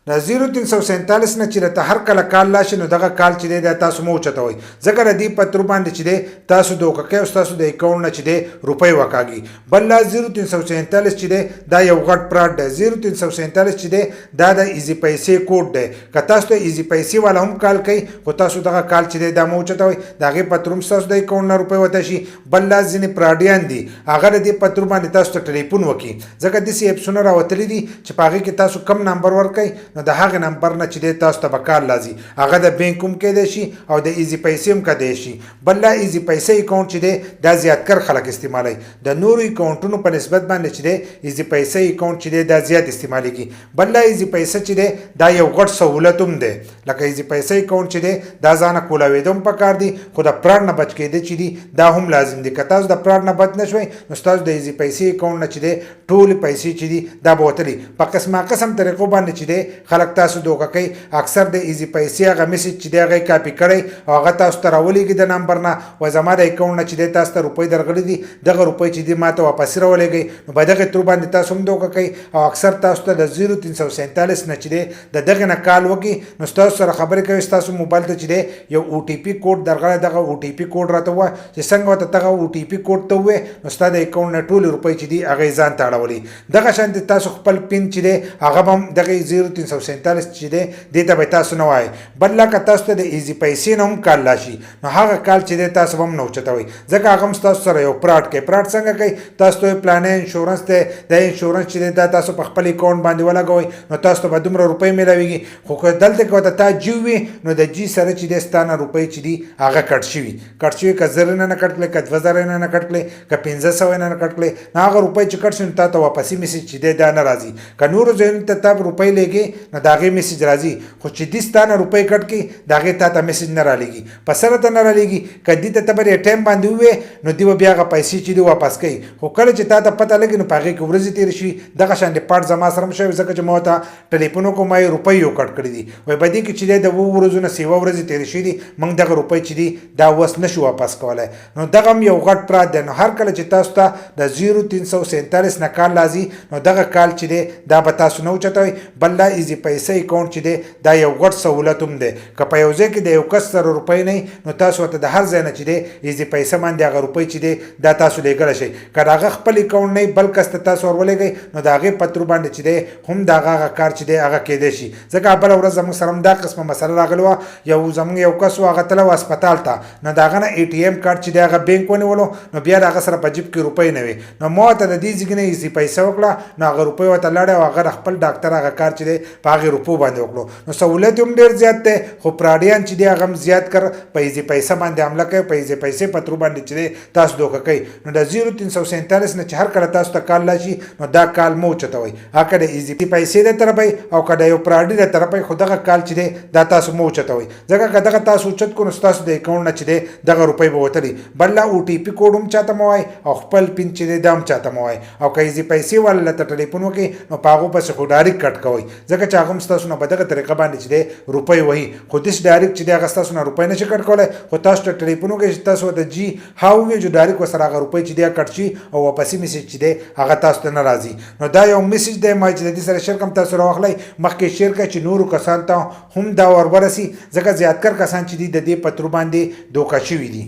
د 0347 نه چې ته هر کله کال لاشي نو دغه کال چې دی تاسو مو چتوي ځکه د دې پتر باندې چې دی تاسو دوکه کوي او تاسو د اکاونټ نه چې دی روپۍ وکاږي. بل 0347 چې دی دا یو غټ پراډ دی. 0347 چې دی دا د ایزی پیسې کوډ دی. که تاسو ته ایزی پیسې والا هم کال کوي خو تاسو دغه کال چې دی دا مو چتوي د هغې پتر هم تاسو د اکاونټ نه روپۍ وته شي. بل ځینې پراډیان دي هغه د دې پتر باندې تاسو ته ټلیفون وکړي ځکه داسې ایپسونه راوتلي دي چې په هغې کې تاسو کم نمبر ورکوئ نو د هغې نمبر نه چې دی تاسو ته به کال راځي. هغه د بینک هم کیدی شي او د ایزي پیسې هم کیدی شي. بل ایزي پیسې اکاونټ چې دی دا زیاتکر خلک استعمالوي. د نورو اکاونټونو په نسبت باندې چې دی ایزي پیسې اکاونټ چې دی دا زیات استعمالیږي. بل ایزي پیسې چې دی دا یو غټ سهولت هم دی. لکه ایزي پیسې اکاونټ چې دی دا ځانه کولاوېدو هم پکار دی خو د پراډ نه بچ کېدی چې دی دا هم لازم دی. که تاسو د پراډ نه بچ نه شوئ نو ستاسو د ایزي پیسې اکاونټ نه چې دی ټولې پیسې چې دي دا به وتلي. په قسمه قسم طریقو باندې چې دی خلک تاسو دوکه کوي. اکثر د ایزي پیسې هغه میسج چې دی هغه کاپي کړی او هغه تاسو ته راولېږي د نمبر نه وایي زما د اکاونټ نه چې دی تاسو ته روپۍ درغلي دي دغه روپۍ چې دی ما ته واپس راولېږئ نو په دغې تر باندې تاسو هم دوکه کوي او اکثر تاسو ته د 0347 نه چې دی د دغې نه کال وکړي نو ستاسو سره خبرې کوي ستاسو موبایل ته چې دی یو او ټي پي کوډ درغلی دغه او ټي پي کوډ راته ووایه چې څنګه ورته دغه او ټي پي کوډ ته ووایې نو ستا د اکاونټ نه ټولې روپۍ چې دي هغه یې ځان ته اړولي. دغه شانتې تاسو خپل پین چې دی هغه به هم دغه 0347 چې دی دې ته به تاسو نه وایئ. بل لکه تاسو ته د ایزي پیسې نه هم کال راشي نو هغه کال چې دی تاسو به هم نه اوچتوئ ځکه هغه هم ستاسو سره یو پراډ کوي. پراډ څنګه کوي تاسو ته پلانې انشورنس دی د انشورنس چې دی دا تاسو په خپل اکاونټ باندې ولګوئ نو تاسو ته به دومره روپۍ میلاویږي. خو که دلته کې ورته تا جي وي نو د جي سره چې دی ستا نه روپۍ چې دي هغه کټ شوي که 1000 نه کټ کړې که 2000 نه کټ کړې که 1500 نه کټ کړې نو هغه روپۍ چې کټ شي نو تا ته واپسي میسج چې دی دا نه راځي. که نورو ځایونو ته تا روپۍ لیږې نو د هغې میسج راځي خو چې دې ستا نه روپۍ کټ کړي د هغې تا ته میسج نه رالیږي په سره ته نه رالیږي. که دې ته ته به ټایم باندې ووایې نو دوی به بیا هغه پیسې چې دي واپس کوي. خو کله چې تا ته پته لګي نو په هغې کې ورځې تېرې شوي. دغه شانې پاټ زما سره هم شوی ځکه چې ما ورته ټلیفون وکړو ما یې روپۍ یو کټ کړي دي وایي په دې کې چې دی د 2 ورځو نه 7 ورځې تېرې شوي دي موږ دغه روپۍ چې دي دا اوس نشو واپس کولی. نو دغه هم یو غټ پراډ دی. نو هر کله چې تاسو ته د 0347 نه کال راځي نو دغه کال چې دی دا به تاسو نه اوچتوئ. بل دا ایزي پیسې اکاونټ چې دی دا یو غټ سهولت هم دی. که په یو ځای کې د یو کس سره روپۍ نه نو تاسو ورته د هر ځای نه چې دی ایزي پیسې باندې هغه روپۍ چې دی دا تاسو لیږلی شئ. که د هغه خپل اکاونټ نه بل کس ته تاسو ورولېږئ نو د هغې پترو باندې چې دی هم د هغه کار چې دی هغه کیدی شي. ځکه بله ورځ زموږ سره هم دا قسمه مسله راغلې وه. زموږ یو کس و هغه تللی و هسپتال ته نو د هغه نه اي ټي ایم کارډ چې دی هغه بینک ونیولو نو بیا د هغه سره په جیب کې روپۍ نه وي. نو ما ورته د دې ځای نه ایزي پیسه وکړه نو هغه روپۍ ورته لاړې او هغه د خپل ډاکټر هغه کار چې دی په هغې روپو باندې وکړو. نو سهولت هم ډېر زیات دی خو پراډیان چې دی هغه هم زیات کر په ایزي پیسه باندې حمله کوي. په ایزي پیسې پترو باندې چې دی تاسو دوکه کوي. نو د 0347 نه چې هر کله تاسو ته کال راشي نو دا کال مه اوچتوئ. هغه د ایزي پیسې د طرفه او که د یو پراډي د طرفه خو دغه کال چې دی دا تاسو مه اوچتوئ ځکه که دغه تاسو اوچت کړو نو ستاسو د اکاونټ نه چې دی دغه روپۍ به وتلي. بل او ټي پي کوډ هم چاته مه وایئ او خپل پین چې دی دا هم چاته مه وایئ. او که ایزي پیسې والا ته ټلیفون وکړئ نو په هغو پسې خو ډایرکټ کټ کوئ ځکه چې هغه هم ستاسو نه په دغه طریقه باندې چې دی روپۍ وهي. خو داسې ډایرکټ چې دی هغه ستاسو نه روپۍ نشي کټ کولی خو تاسو ته ټلیفون وکړئ چې تاسو ورته جي ها ووایئ چې ډایرکټ ورسره هغه روپۍ چې دی کټ شي او واپسي میسج چې دی هغه تاسو ته نه راځي. نو دا یو میسج دی ما چې د دې سره شیر کوم تاسو راواخلئ مخکې شیر کړئ چې نورو کسانو ته هم دا ورورسي ځکه زیاتکر کسان چې دي د دې پترو باندې دوکه شوي دي.